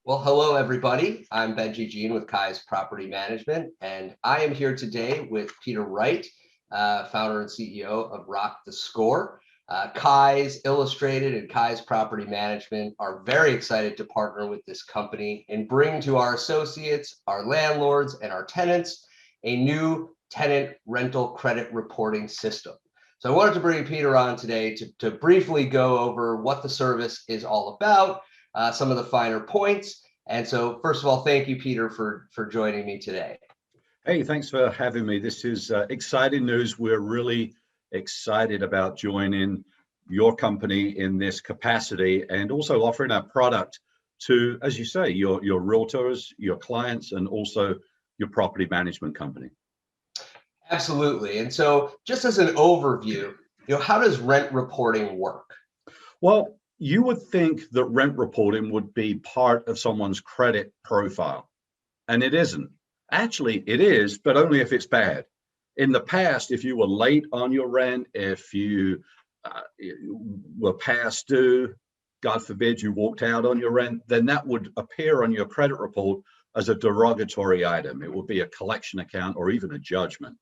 Well, hello, everybody. I'm Benji Jean with Kai's Property Management, and I am here today with Peter Wright, founder and CEO of Rock the Score. Kai's Illustrated and Kai's Property Management are very excited to partner with this company and bring to our associates, our landlords, and our tenants a new tenant rental credit reporting system. So I wanted to bring Peter on today to briefly go over what the service is all about, some of the finer points. And so, first of all, thank you, Peter, for joining me today. Hey, thanks for having me. This is exciting news. We're really excited about joining your company in this capacity and also offering our product to, as you say, your realtors, your clients, and also your property management company. Absolutely. And so, just as an overview, how does rent reporting work? Well, you would think that rent reporting would be part of someone's credit profile, and it isn't. Actually, it is, but only if it's bad. In the past, if you were late on your rent, if you were past due, God forbid you walked out on your rent, then that would appear on your credit report as a derogatory item. It would be a collection account or even a judgment.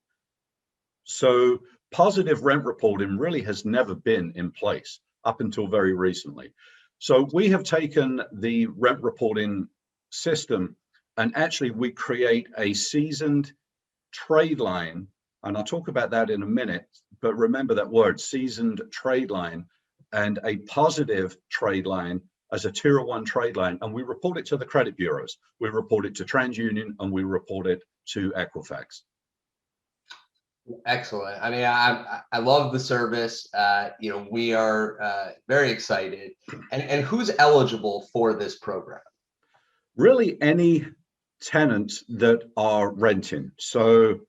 So positive rent reporting really has never been in place up until very recently. So we have taken the rent reporting system and actually we create a seasoned trade line, and I'll talk about that in a minute, but remember that word, seasoned trade line, and a positive trade line as a tier 1 trade line, and we report it to the credit bureaus. We report it to TransUnion and we report it to Equifax. Excellent. I mean, I love the service. We are very excited. And who's eligible for this program? Really, any tenants that are renting. So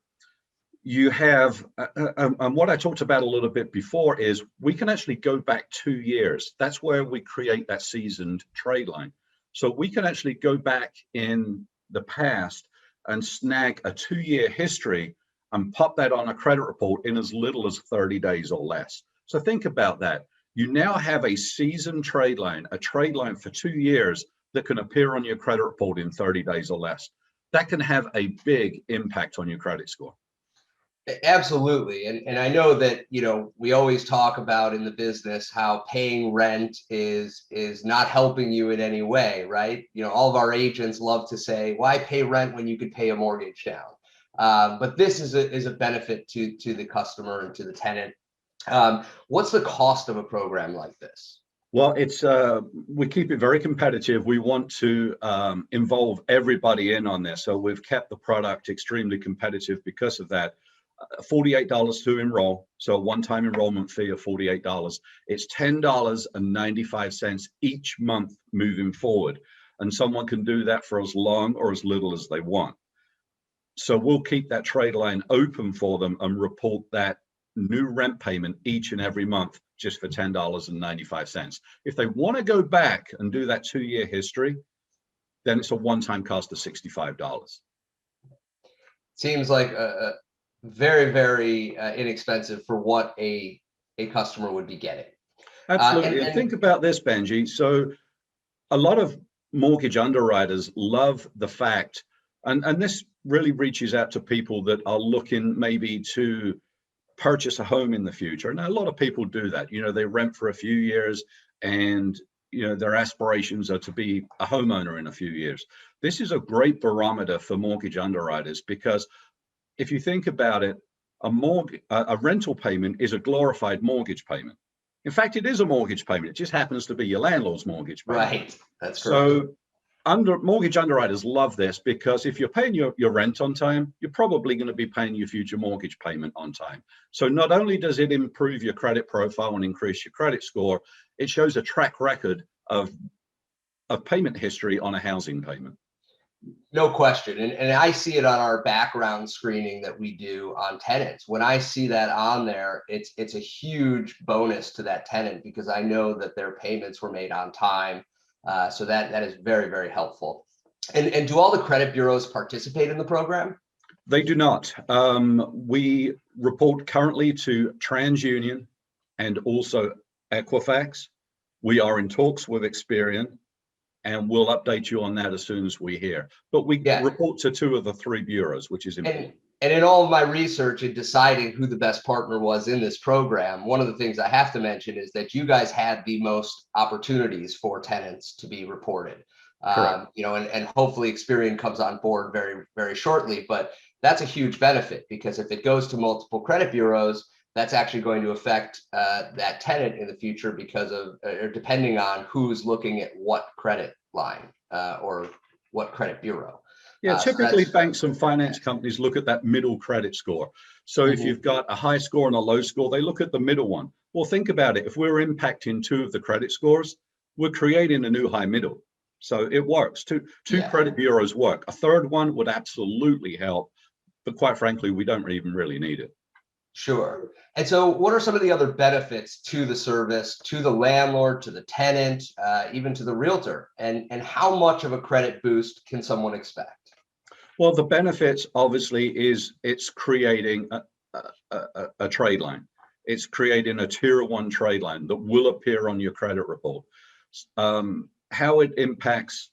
you have, and what I talked about a little bit before is we can actually go back 2 years. That's where we create that seasoned trade line. So we can actually go back in the past and snag a 2-year history and pop that on a credit report in as little as 30 days or less. So think about that. You now have a seasoned trade line, a trade line for 2 years that can appear on your credit report in 30 days or less. That can have a big impact on your credit score. Absolutely. And I know that, we always talk about in the business how paying rent is not helping you in any way, right? All of our agents love to say, why pay rent when you could pay a mortgage down? But this is a benefit to the customer and to the tenant. What's the cost of a program like this? Well, it's we keep it very competitive. We want to involve everybody in on this. So we've kept the product extremely competitive because of that. $48 to enroll, so a one-time enrollment fee of $48. It's $10.95 each month moving forward. And someone can do that for as long or as little as they want. So we'll keep that trade line open for them and report that new rent payment each and every month just for $10.95. If they want to go back and do that 2-year history, then it's a one-time cost of $65. Seems like a very, very inexpensive for what a customer would be getting. Absolutely. And think about this, Benji. So a lot of mortgage underwriters love the fact, and this really reaches out to people that are looking maybe to purchase a home in the future. And a lot of people do that. They rent for a few years and their aspirations are to be a homeowner in a few years. This is a great barometer for mortgage underwriters because if you think about it, a rental payment is a glorified mortgage payment. In fact, it is a mortgage payment. It just happens to be your landlord's mortgage payment. Right. That's correct. So mortgage underwriters love this because if you're paying your rent on time, you're probably going to be paying your future mortgage payment on time. So not only does it improve your credit profile and increase your credit score, it shows a track record of payment history on a housing payment. No question. And I see it on our background screening that we do on tenants. When I see that on there, it's a huge bonus to that tenant because I know that their payments were made on time. So that is very, very helpful. And do all the credit bureaus participate in the program? They do not. We report currently to TransUnion and also Equifax. We are in talks with Experian. and we'll update you on that as soon as we hear. But we Yeah. report to 2 of the 3 bureaus, which is important. And in all of my research in deciding who the best partner was in this program, one of the things I have to mention is that you guys had the most opportunities for tenants to be reported. You know, and hopefully Experian comes on board very, very shortly. But that's a huge benefit, because if it goes to multiple credit bureaus, that's actually going to affect that tenant in the future, because of depending on who's looking at what credit line or what credit bureau. Yeah, So typically that's banks and finance companies look at that middle credit score. So if you've got a high score and a low score, they look at the middle one. Well, think about it. If we're impacting 2 of the credit scores, we're creating a new high middle. So it works. Two credit bureaus work. A third one would absolutely help, but quite frankly, we don't even really need it. Sure. And so what are some of the other benefits to the service, to the landlord, to the tenant, even to the realtor? And how much of a credit boost can someone expect? Well, the benefits obviously is it's creating a trade line. It's creating a tier 1 trade line that will appear on your credit report. How it impacts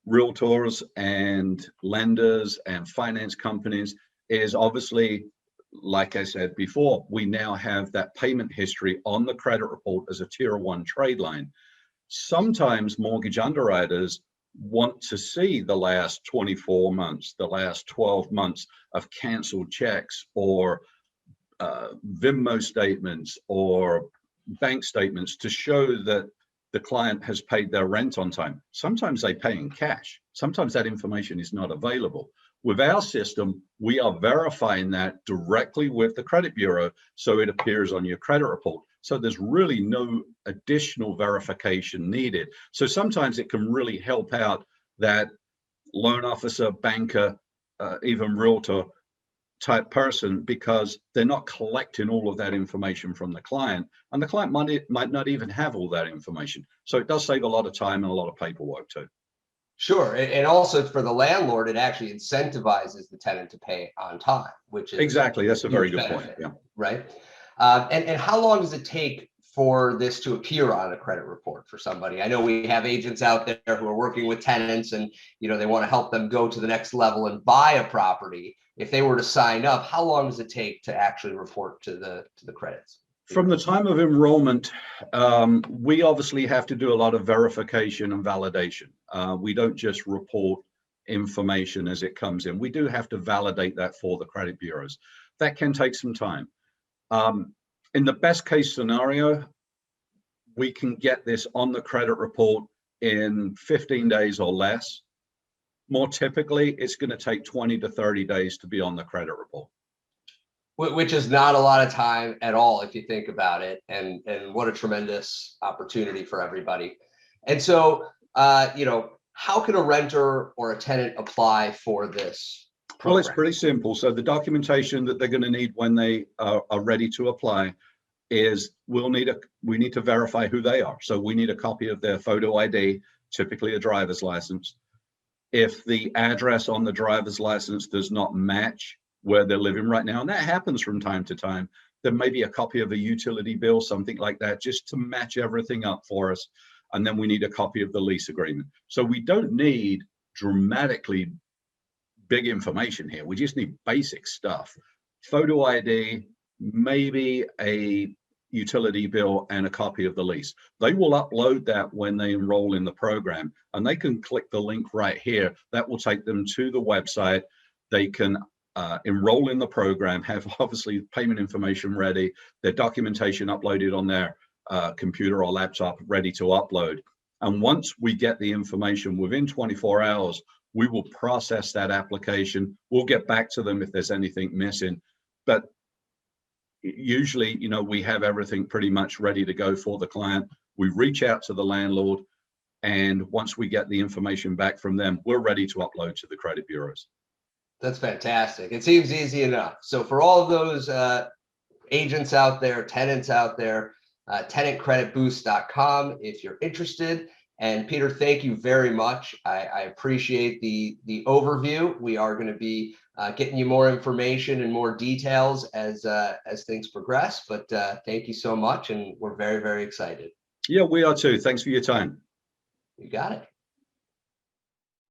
realtors and lenders and finance companies is obviously, like I said before, we now have that payment history on the credit report as a tier 1 trade line. Sometimes mortgage underwriters want to see the last 24 months, the last 12 months of canceled checks, or Venmo statements or bank statements to show that the client has paid their rent on time. Sometimes they pay in cash. Sometimes that information is not available. With our system, we are verifying that directly with the credit bureau, so it appears on your credit report. So there's really no additional verification needed. So sometimes it can really help out that loan officer, banker, even realtor type person, because they're not collecting all of that information from the client, and the client might not even have all that information. So it does save a lot of time and a lot of paperwork too. Sure. And also for the landlord, it actually incentivizes the tenant to pay on time, which is Exactly. That's a very good benefit, point. Yeah. right. And how long does it take for this to appear on a credit report for somebody? I know we have agents out there who are working with tenants, and you know, they want to help them go to the next level and buy a property. If they were to sign up, how long does it take to actually report to the credits? From the time of enrollment, we obviously have to do a lot of verification and validation. We don't just report information as it comes in. We do have to validate that for the credit bureaus. That can take some time. In the best case scenario, we can get this on the credit report in 15 days or less. More typically, it's going to take 20 to 30 days to be on the credit report. Which is not a lot of time at all, if you think about it. And what a tremendous opportunity for everybody. And so, you know, how can a renter or a tenant apply for this program? Well, it's pretty simple. So the documentation that they're going to need when they are ready to apply is we need to verify who they are. So we need a copy of their photo ID, typically a driver's license. If the address on the driver's license does not match where they're living right now, and that happens from time to time, there may be a copy of a utility bill, something like that, just to match everything up for us. And then we need a copy of the lease agreement. So we don't need dramatically big information here. We just need basic stuff. Photo ID, maybe a utility bill, and a copy of the lease. They will upload that when they enroll in the program, and they can click the link right here. That will take them to the website. They can enroll in the program, have obviously payment information ready, their documentation uploaded on their computer or laptop ready to upload. And once we get the information within 24 hours, we will process that application. We'll get back to them if there's anything missing. But usually, you know, we have everything pretty much ready to go for the client. We reach out to the landlord, and once we get the information back from them, we're ready to upload to the credit bureaus. That's fantastic. It seems easy enough. So for all of those agents out there, tenants out there, tenantcreditboost.com if you're interested. And Peter, thank you very much. I appreciate the overview. We are going to be getting you more information and more details as things progress. But thank you so much, and we're very, very excited. Yeah, we are too. Thanks for your time. You got it.